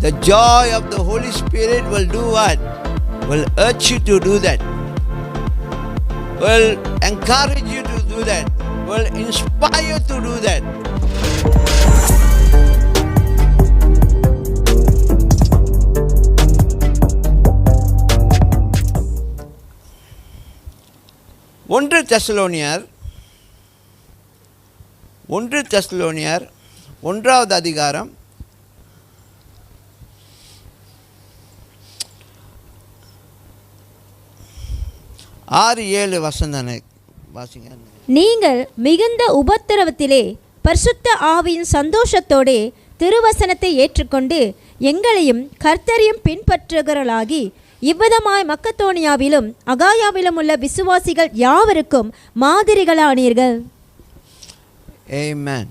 The joy of the Holy Spirit will do what? Will urge you to do that. Will encourage you to do that. Will inspire you to do that. ஒன்று தெசலோனியர் 1வது அதிகாரம் 6-7 வசனங்களை வாசிங்க. நீங்கள் மிகுந்த உபத்திரவத்திலே பரிசுத்த ஆவியின் சந்தோஷத்தோடே திருவசனத்தை ஏற்றுக்கொண்டு எங்களையும் கர்த்தரையும் பின்பற்றுகிறவர்களாகி இவ்விதமாய் மக்கதோனியாவிலும் அகாயாவிலும் உள்ள விசுவாசிகள் யாவருக்கும் மாதிரிகளானீர்கள். ஆமென்.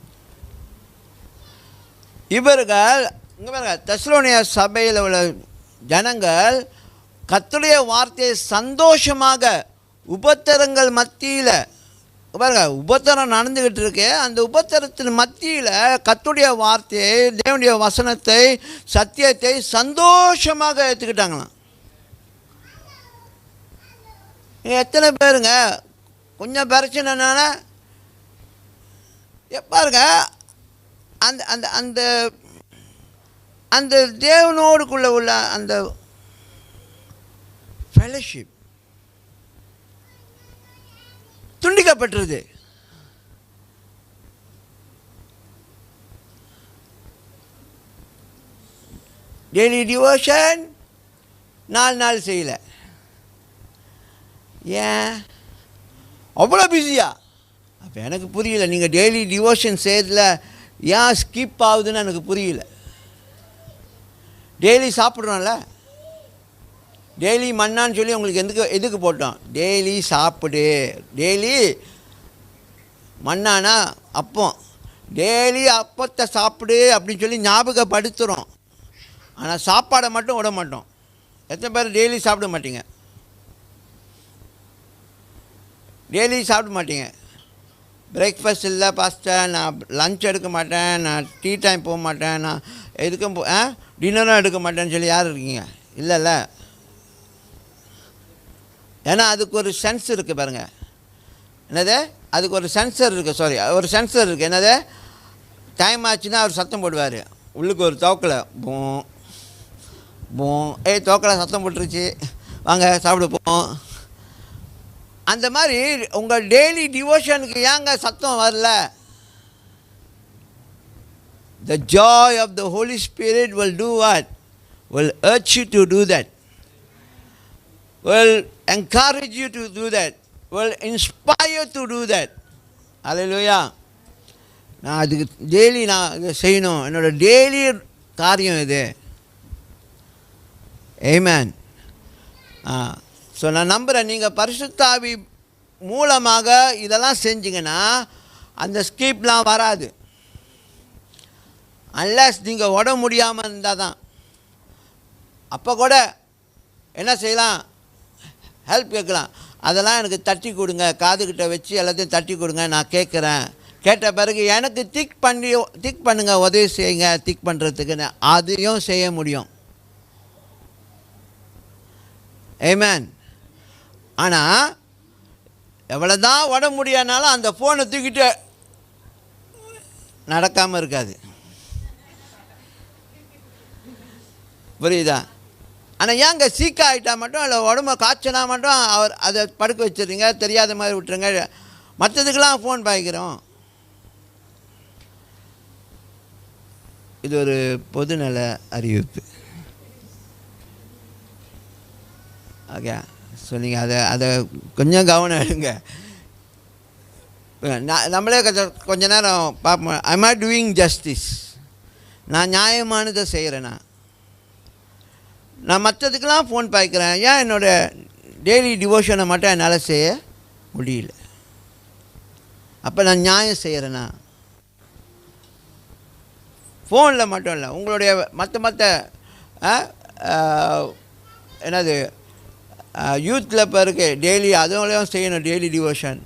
இவர்கள் தெசலோனியா சபையில் உள்ள ஜனங்கள் கர்த்தருடைய வார்த்தையை சந்தோஷமாக உபத்திரங்கள் மத்தியில் உபத்திரம் நடந்துக்கிட்டு இருக்கு. அந்த உபத்திரத்தின் மத்தியில் கர்த்தருடைய வார்த்தையை, தேவனுடைய வசனத்தை, சத்தியத்தை சந்தோஷமாக ஏற்றுக்கிட்டாங்களாம். எத்தனை பேருங்க கொஞ்சம் பிரச்சனைனால பாருங்க அந்த அந்த அந்த அந்த தேவனோடுக்குள்ள உள்ள அந்த ஃபெலோஷிப் துண்டிக்கப்பட்டுருது. டெய்லி டிவோஷன் 4 நாள் செய்யலை. ஏன் அவ்வளோ பிஸியா? அப்போ எனக்கு புரியல. நீங்கள் டெய்லி டிவோஷன் செய்யறதுல ஏன் ஸ்கிப் ஆகுதுன்னு எனக்கு புரியல. டெய்லி சாப்பிட்றோம்ல, டெய்லி மண்ணான்னு சொல்லி உங்களுக்கு எதுக்கு போட்டோம்? டெய்லி சாப்பிடு. டெய்லி மண்ணானா அப்பம், டெய்லி அப்பத்தை சாப்பிடு அப்படின்னு சொல்லி ஞாபகப்படுத்துகிறோம். ஆனால் சாப்பாடை மட்டும் விட மாட்டோம். எத்தனை பேர் டெய்லி சாப்பிட மாட்டீங்க? டெய்லி சாப்பிட மாட்டீங்க. பிரேக்ஃபாஸ்ட் இல்லை பாஸ்டர், நான் லன்ச் எடுக்க மாட்டேன், நான் டீ டைம் போக மாட்டேன், நான் எதுக்கும் டின்னரும் எடுக்க மாட்டேன்னு சொல்லி யார் இருக்கீங்க? இல்லைல்ல. ஏன்னா அதுக்கு ஒரு சென்ஸ் இருக்குது பாருங்கள். என்னது? அதுக்கு ஒரு சென்சர் இருக்குது. ஒரு சென்சர் இருக்குது. என்னது? டைம் ஆச்சுன்னா அவர் சத்தம் போடுவார். உள்ளுக்கு ஒரு தோக்கலை பூ பூ தோக்கலை சத்தம் போட்டுருச்சு, வாங்க சாப்பிட போவோம். அந்த மாதிரி உங்கள் டெய்லி டிவோஷனுக்கு ஏங்க சத்தம் வரல? The joy of the Holy Spirit will do what? Will urge you to do that. Will encourage you to do that. Will inspire you to do that. Hallelujah. நான் அதுக்கு டெய்லி நான் இதை செய்யணும். என்னோடய டெய்லி காரியம் இது. ஆமென். ஸோ நான் நம்புகிறேன் நீங்கள் பரிசுத்த ஆவி மூலமாக இதெல்லாம் செஞ்சிங்கன்னா அந்த ஸ்கிப்லாம் வராது. அன்லஸ் நீங்கள் உடம்பு முடியாமல் இருந்தால் தான். அப்போ கூட என்ன செய்யலாம்? ஹெல்ப் கேட்கலாம். அதெல்லாம் எனக்கு தட்டி கொடுங்க, காதுகிட்ட வச்சு எல்லாத்தையும் தட்டி கொடுங்க, நான் கேட்குறேன். கேட்ட பிறகு எனக்கு திக் பண்ணுங்க, உதவி செய்யுங்க திக் பண்ணுறதுக்குன்னு. அதையும் செய்ய முடியும். ஆமென். ஆனால் எவ்வளோ தான் உடம்பு முடியாதனாலும் அந்த ஃபோனை தூக்கிட்டு நடக்காமல் இருக்காது. புரியுதா? ஆனால் ஏங்க சீக்க ஆகிட்டா மட்டும் இல்லை உடம்பு காய்ச்சனா மட்டும் அவர் அதை படுக்க வச்சுருங்க, தெரியாத மாதிரி விட்டுருங்க. மற்றதுக்கெல்லாம் ஃபோன் பாய்க்கிறோம். இது ஒரு பொதுநல அறிவிப்பு. ஓகே. ஸோ நீங்கள் அதை கொஞ்சம் கவனம் எடுங்க. நம்மளே கொஞ்ச நேரம் பார்ப்போம். ஐ ஆம் டூயிங் ஜஸ்டிஸ். நான் நியாயமானதை செய்கிறேன்னா? நான் மற்றதுக்கெல்லாம் ஃபோன் பாய்க்கிறேன், ஏன் என்னோடய டெய்லி டிவோஷனை மட்டும் என்னால் செய்ய முடியல? அப்போ நான் நியாயம் செய்கிறேன்னா? ஃபோனில் மட்டும் இல்லை, உங்களுடைய மற்ற என்னது யூத்தில் இப்போ இருக்குது, டெய்லி அதுவும் செய்யணும் டெய்லி டிவோஷன்.